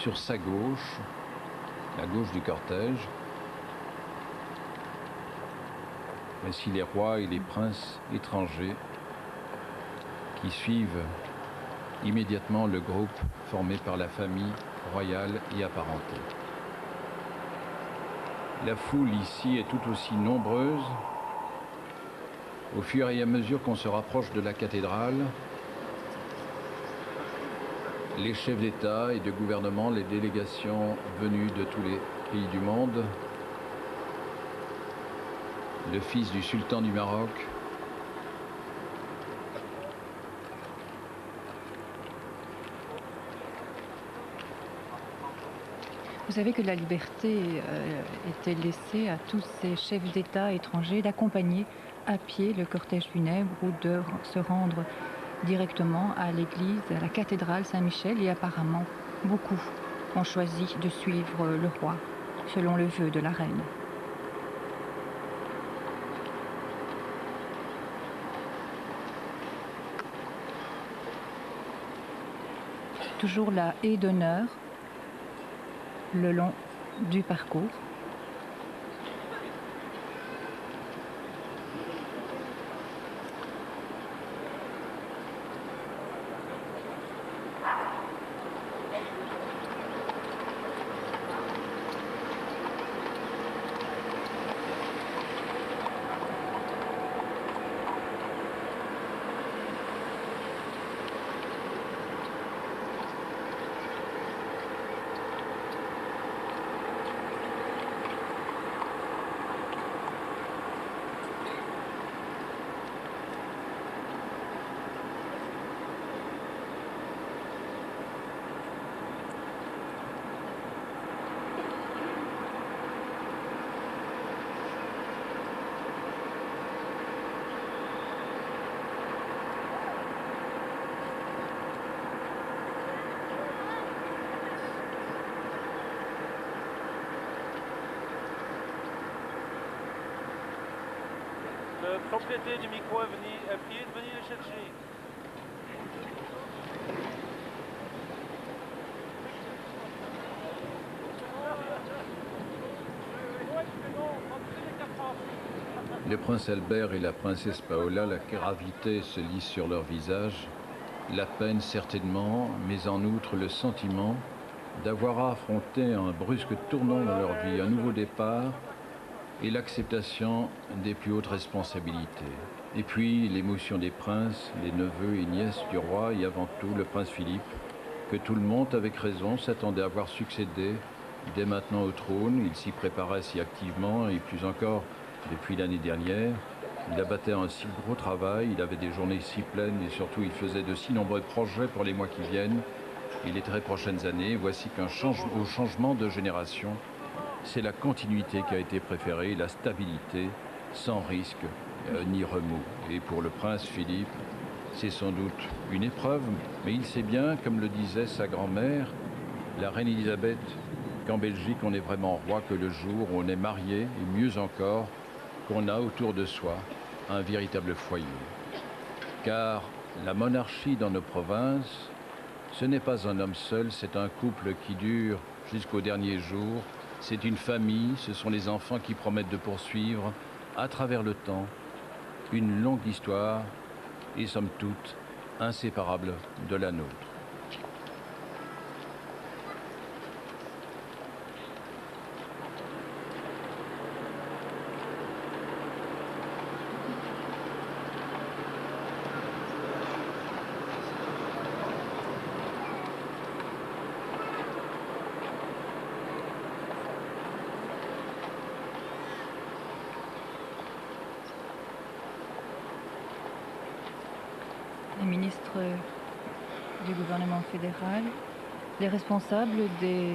Sur sa gauche, la gauche du cortège, voici les rois et les princes étrangers qui suivent immédiatement le groupe formé par la famille royale et apparentée. La foule ici est tout aussi nombreuse. Au fur et à mesure qu'on se rapproche de la cathédrale, les chefs d'État et de gouvernement, les délégations venues de tous les pays du monde, le fils du sultan du Maroc, Vous savez que la liberté était laissée à tous ces chefs d'État étrangers d'accompagner à pied le cortège funèbre ou de se rendre directement à l'église, à la cathédrale Saint-Michel, et apparemment beaucoup ont choisi de suivre le roi selon le vœu de la reine. Toujours la haie d'honneur le long du parcours. Le propriétaire du micro est prié de venir le chercher. le prince Albert et la princesse Paola, la gravité se lit sur leur visage, la peine certainement, mais en outre le sentiment d'avoir à affronter un brusque tournant dans leur vie, un nouveau départ et l'acceptation des plus hautes responsabilités. Et puis l'émotion des princes, les neveux et nièces du roi et avant tout le prince Philippe, que tout le monde, avec raison, s'attendait à voir succéder dès maintenant au trône. Il s'y préparait si activement et plus encore depuis l'année dernière. Il abattait un si gros travail, il avait des journées si pleines et surtout il faisait de si nombreux projets pour les mois qui viennent et les très prochaines années. Voici au changement de génération, c'est la continuité qui a été préférée, la stabilité, sans risque ni remous. Et pour le prince Philippe, c'est sans doute une épreuve, mais il sait bien, comme le disait sa grand-mère, la reine Elisabeth, qu'en Belgique on est vraiment roi que le jour où on est marié, et mieux encore, qu'on a autour de soi un véritable foyer. Car la monarchie dans nos provinces, ce n'est pas un homme seul, c'est un couple qui dure jusqu'au dernier jour. C'est une famille, ce sont les enfants qui promettent de poursuivre, à travers le temps, une longue histoire et somme toute inséparable de la nôtre. Les ministres du gouvernement fédéral, les responsables des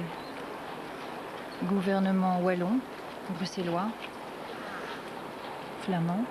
gouvernements wallons, bruxellois, flamands.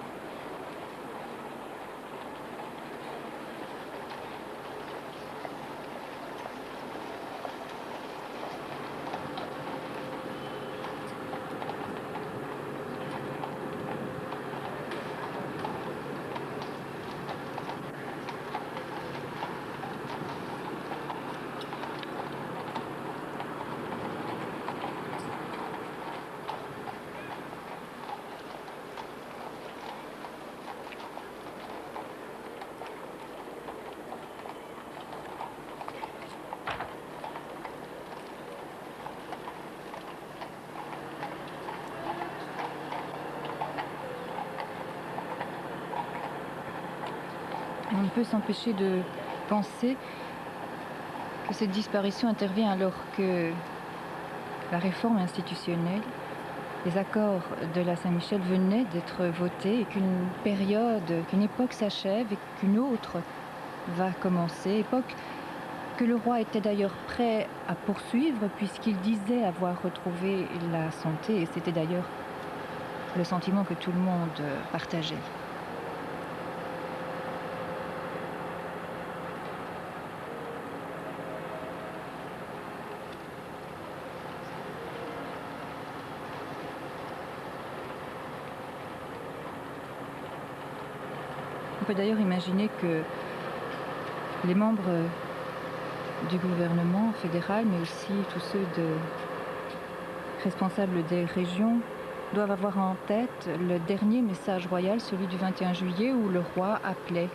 On ne peut s'empêcher de penser que cette disparition intervient alors que la réforme institutionnelle, les accords de la Saint-Michel venaient d'être votés et qu'une période, qu'une époque s'achève et qu'une autre va commencer. Époque que le roi était d'ailleurs prêt à poursuivre puisqu'il disait avoir retrouvé la santé et c'était d'ailleurs le sentiment que tout le monde partageait. On peut d'ailleurs imaginer que les membres du gouvernement fédéral, mais aussi tous ceux responsables des régions, doivent avoir en tête le dernier message royal, celui du 21 juillet, où le roi appelait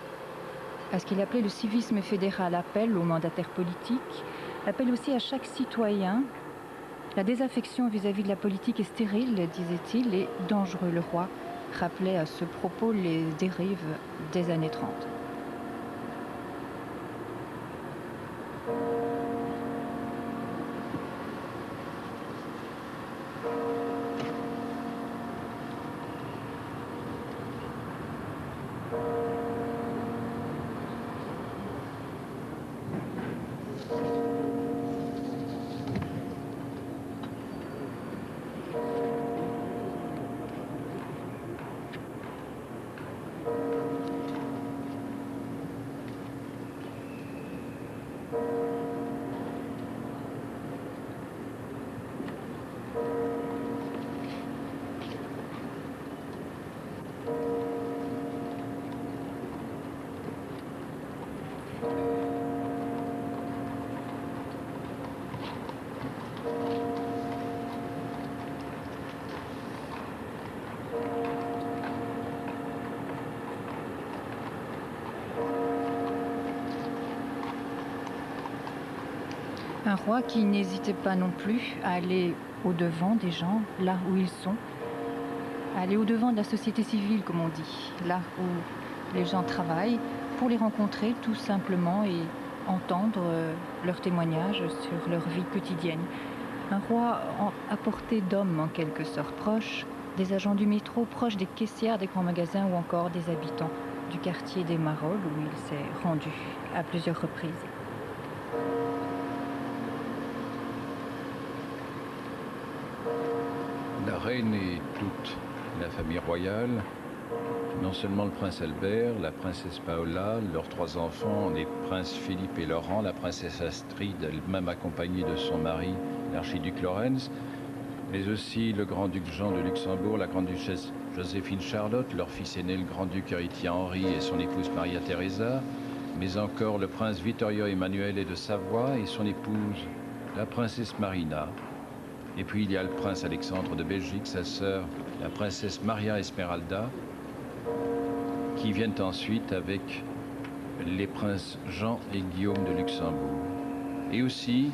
à ce qu'il appelait le civisme fédéral, appel aux mandataires politiques, appel aussi à chaque citoyen. La désaffection vis-à-vis de la politique est stérile, disait-il, et dangereux. Le roi rappelait à ce propos les dérives des années 30. Un roi qui n'hésitait pas non plus à aller au-devant des gens, là où ils sont, à aller au-devant de la société civile, comme on dit, là où les gens travaillent, pour les rencontrer tout simplement et entendre leurs témoignages sur leur vie quotidienne. Un roi à portée d'homme en quelque sorte, proche des agents du métro, proche des caissières des grands magasins ou encore des habitants du quartier des Marolles où il s'est rendu à plusieurs reprises. La reine et toute la famille royale, non seulement le prince Albert, la princesse Paola, leurs 3 enfants, les princes Philippe et Laurent, la princesse Astrid, elle-même accompagnée de son mari, l'archiduc Lorenz, mais aussi le grand-duc Jean de Luxembourg, la grande-duchesse Joséphine Charlotte, leur fils aîné, le grand-duc héritier Henri et son épouse Maria Theresa, mais encore le prince Vittorio Emanuele de Savoie et son épouse, la princesse Marina. Et puis il y a le prince Alexandre de Belgique, sa sœur, la princesse Maria Esmeralda, qui viennent ensuite avec les princes Jean et Guillaume de Luxembourg. Et aussi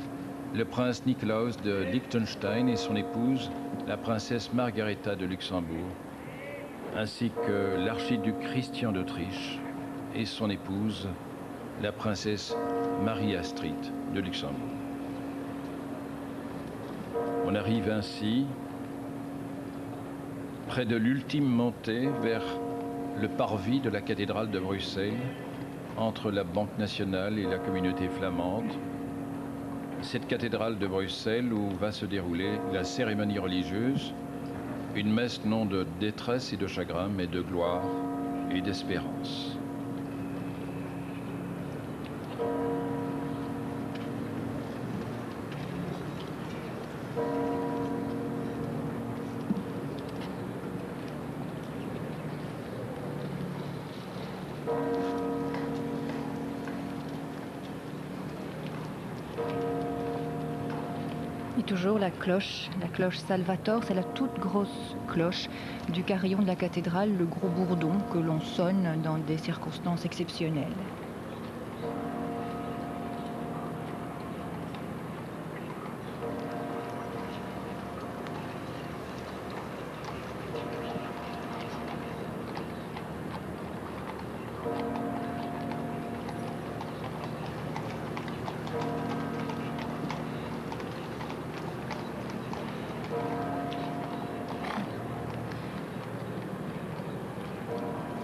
le prince Nikolaus de Liechtenstein et son épouse, la princesse Margaretha de Luxembourg, ainsi que l'archiduc Christian d'Autriche et son épouse, la princesse Marie-Astrid de Luxembourg. On arrive ainsi près de l'ultime montée vers le parvis de la cathédrale de Bruxelles, entre la Banque nationale et la communauté flamande. Cette cathédrale de Bruxelles où va se dérouler la cérémonie religieuse, une messe non de détresse et de chagrin, mais de gloire et d'espérance. Et toujours la cloche Salvator, c'est la toute grosse cloche du carillon de la cathédrale, le gros bourdon que l'on sonne dans des circonstances exceptionnelles.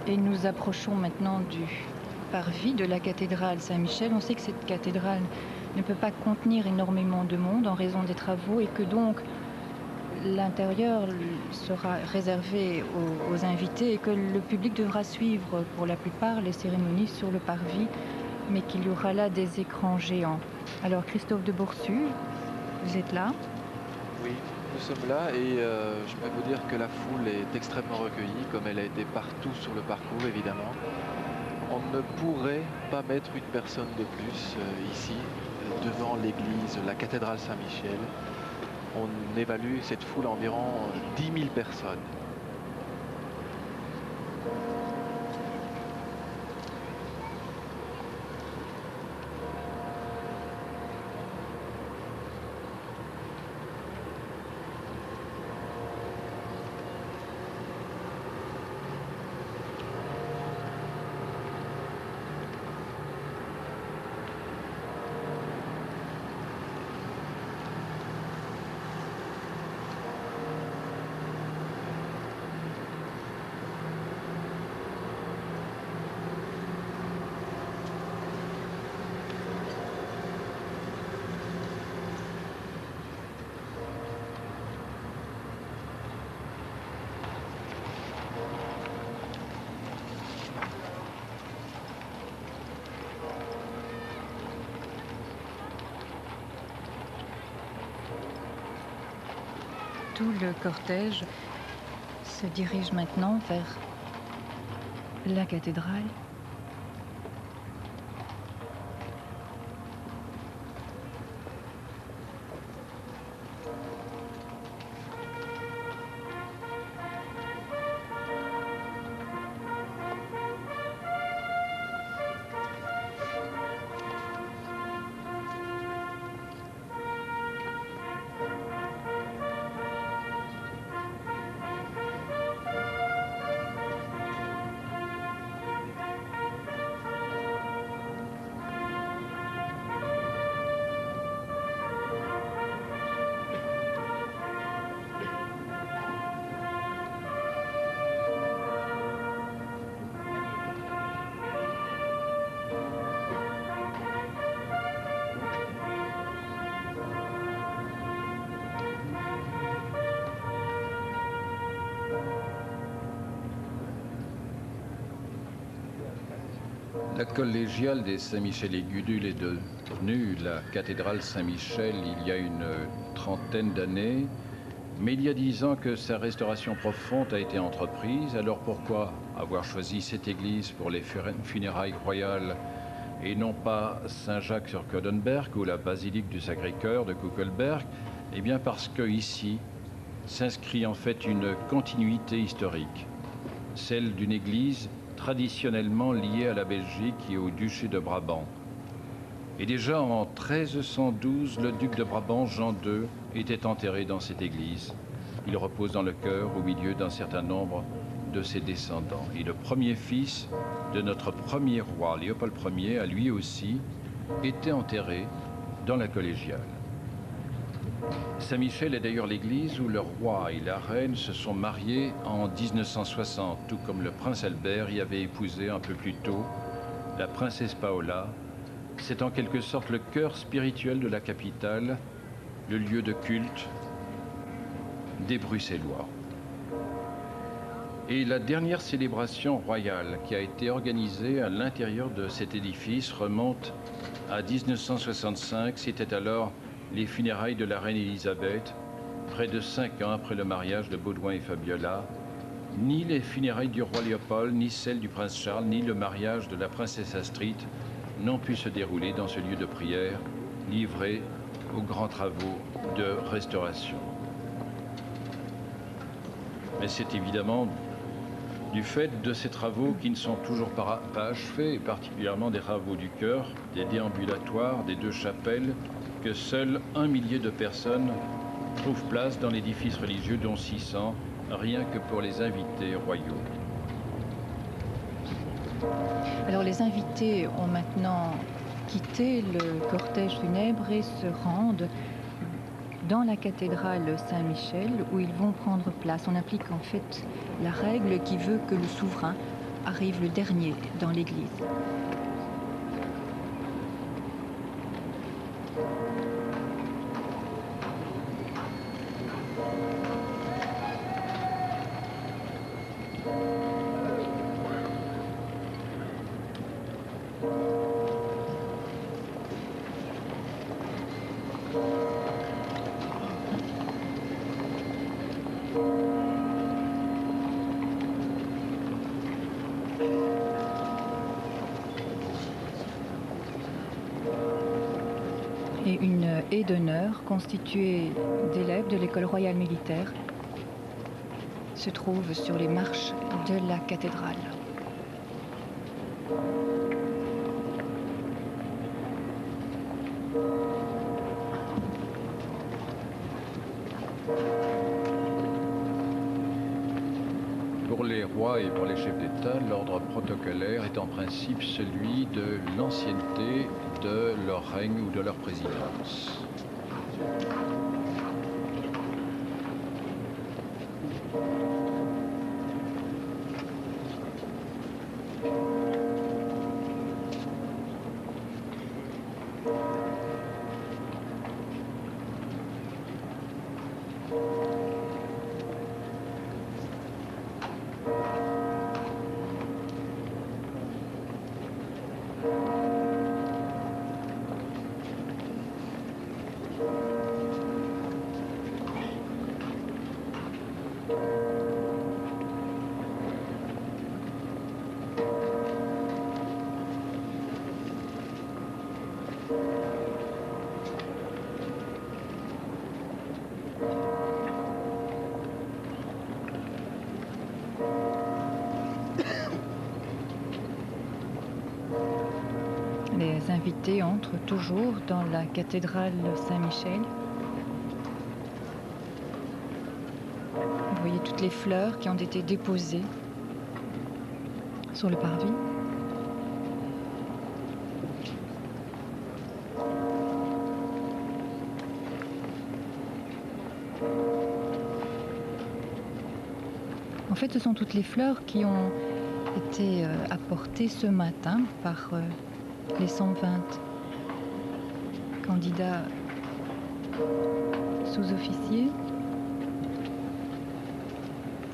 Et nous approchons maintenant du parvis de la cathédrale Saint-Michel. On sait que cette cathédrale ne peut pas contenir énormément de monde en raison des travaux et que donc l'intérieur sera réservé aux invités et que le public devra suivre pour la plupart les cérémonies sur le parvis, mais qu'il y aura là des écrans géants. Alors Christophe de Boursu, vous êtes là? Oui, nous sommes là et je peux vous dire que la foule est extrêmement recueillie, comme elle a été partout sur le parcours évidemment. On ne pourrait pas mettre une personne de plus ici, devant l'église, la cathédrale Saint-Michel. On évalue cette foule à environ 10 000 personnes. Tout le cortège se dirige maintenant vers la cathédrale. La collégiale des Saint-Michel et Gudule est devenue la cathédrale Saint-Michel il y a une trentaine d'années, mais il y a 10 ans que sa restauration profonde a été entreprise. Alors pourquoi avoir choisi cette église pour les funérailles royales et non pas Saint-Jacques sur Coudenberg ou la basilique du Sacré-Cœur de Kuckelberg? Eh bien parce que ici s'inscrit en fait une continuité historique, celle d'une église traditionnellement liée à la Belgique et au duché de Brabant. Et déjà en 1312, le duc de Brabant, Jean II, était enterré dans cette église. Il repose dans le chœur au milieu d'un certain nombre de ses descendants. Et le premier fils de notre premier roi, Léopold Ier, a lui aussi été enterré dans la collégiale. Saint-Michel est d'ailleurs l'église où le roi et la reine se sont mariés en 1960, tout comme le prince Albert y avait épousé un peu plus tôt la princesse Paola. C'est en quelque sorte le cœur spirituel de la capitale, le lieu de culte des Bruxellois. Et la dernière célébration royale qui a été organisée à l'intérieur de cet édifice remonte à 1965. C'était alors les funérailles de la reine Élisabeth, près de 5 ans après le mariage de Baudouin et Fabiola. Ni les funérailles du roi Léopold, ni celles du prince Charles, ni le mariage de la princesse Astrid n'ont pu se dérouler dans ce lieu de prière, livré aux grands travaux de restauration. Mais c'est évidemment du fait de ces travaux qui ne sont toujours pas achevés, et particulièrement des travaux du chœur, des déambulatoires, des 2 chapelles, que seuls 1 millier de personnes trouvent place dans l'édifice religieux, dont 600, rien que pour les invités royaux. Alors les invités ont maintenant quitté le cortège funèbre et se rendent dans la cathédrale Saint-Michel où ils vont prendre place. On applique en fait la règle qui veut que le souverain arrive le dernier dans l'église. Et une haie d'honneur constituée d'élèves de l'école royale militaire se trouve sur les marches de la cathédrale. Pour les rois et pour les chefs d'État, l'ordre protocolaire est en principe celui de l'ancienneté de leur règne ou de leur présidence. Les invités entrent toujours dans la cathédrale Saint-Michel. Vous voyez toutes les fleurs qui ont été déposées sur le parvis. En fait, ce sont toutes les fleurs qui ont été apportées ce matin par les 120 candidats sous-officiers.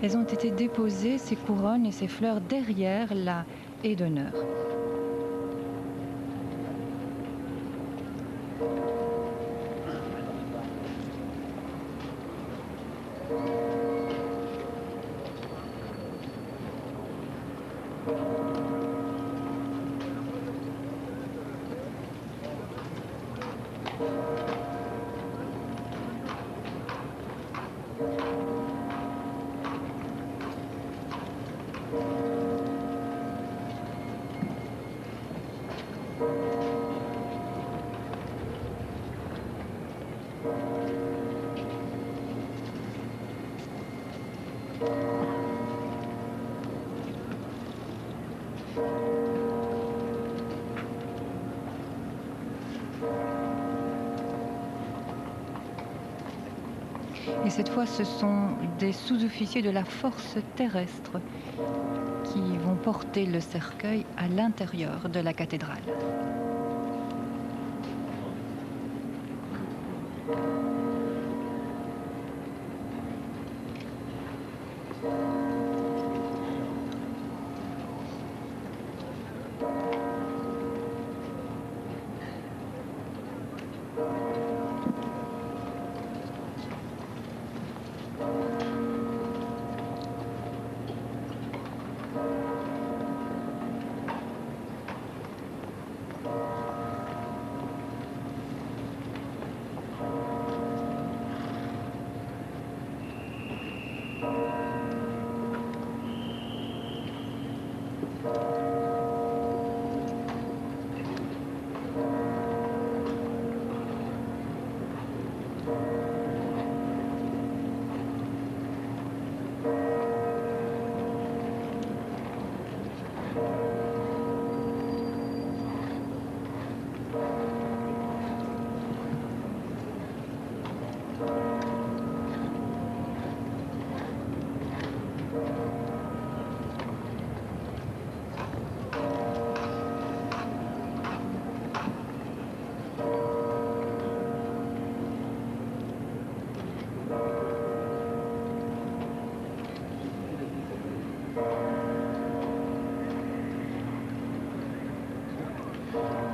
Elles ont été déposées, ces couronnes et ces fleurs, derrière la haie d'honneur. Et cette fois, ce sont des sous-officiers de la force terrestre qui vont porter le cercueil à l'intérieur de la cathédrale.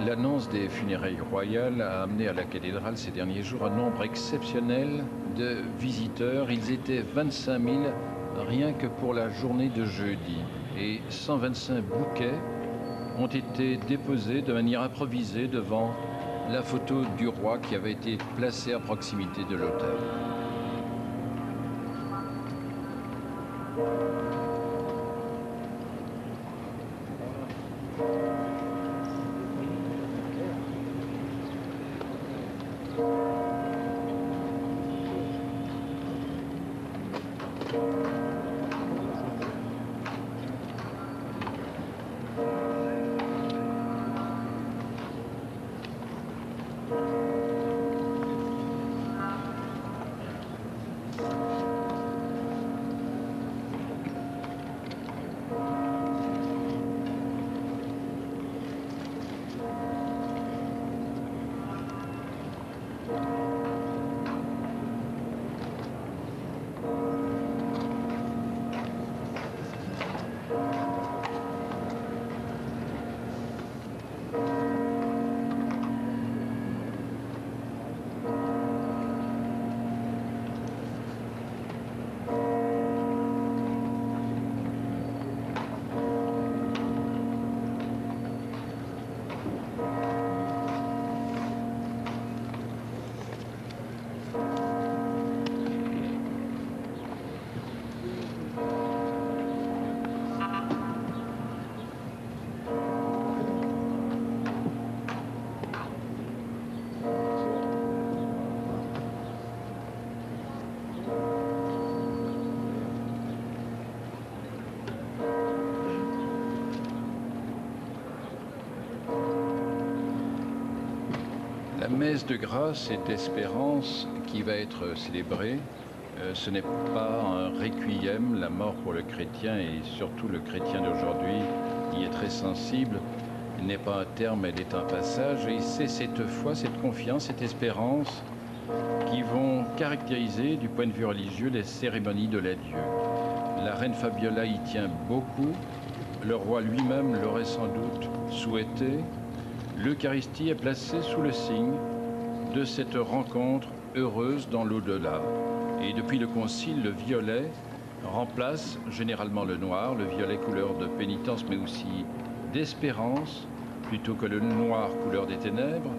L'annonce des funérailles royales a amené à la cathédrale ces derniers jours un nombre exceptionnel de visiteurs. Ils étaient 25 000 rien que pour la journée de jeudi. Et 125 bouquets ont été déposés de manière improvisée devant la photo du roi qui avait été placée à proximité de l'autel. La messe de grâce et d'espérance qui va être célébrée, ce n'est pas un requiem, la mort pour le chrétien et surtout le chrétien d'aujourd'hui y est très sensible, n'est pas un terme, elle est un passage et c'est cette foi, cette confiance, cette espérance qui vont caractériser du point de vue religieux les cérémonies de l'adieu. La reine Fabiola y tient beaucoup, le roi lui-même l'aurait sans doute souhaité. L'Eucharistie est placée sous le signe de cette rencontre heureuse dans l'au-delà. Et depuis le Concile, le violet remplace généralement le noir, le violet couleur de pénitence mais aussi d'espérance, plutôt que le noir couleur des ténèbres,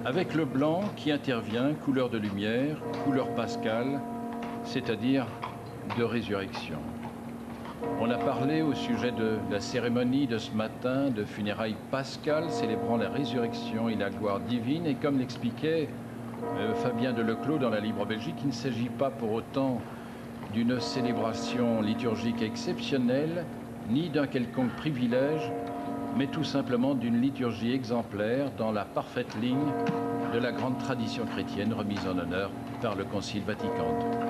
avec le blanc qui intervient, couleur de lumière, couleur pascale, c'est-à-dire de résurrection. On a parlé au sujet de la cérémonie de ce matin de funérailles pascales célébrant la résurrection et la gloire divine. Et comme l'expliquait Fabien de Leclos dans la Libre Belgique, il ne s'agit pas pour autant d'une célébration liturgique exceptionnelle, ni d'un quelconque privilège, mais tout simplement d'une liturgie exemplaire dans la parfaite ligne de la grande tradition chrétienne remise en honneur par le Concile Vatican II.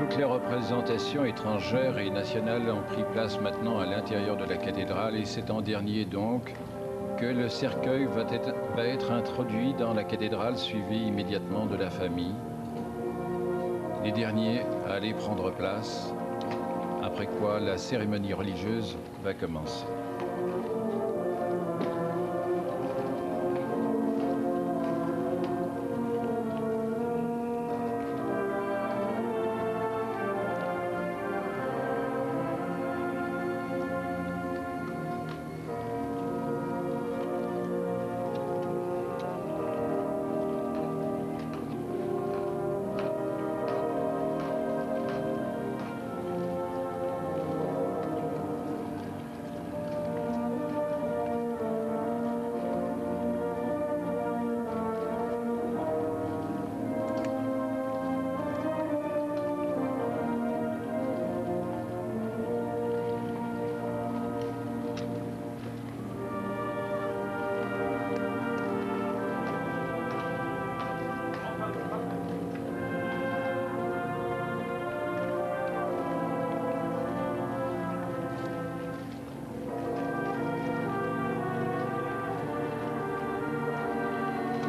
Toutes les représentations étrangères et nationales ont pris place maintenant à l'intérieur de la cathédrale et c'est en dernier donc que le cercueil va être introduit dans la cathédrale, suivi immédiatement de la famille. Les derniers à aller prendre place, après quoi la cérémonie religieuse va commencer.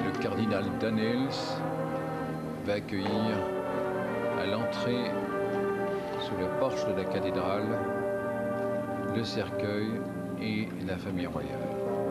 Le cardinal Danneels va accueillir à l'entrée, sous le porche de la cathédrale, le cercueil et la famille royale.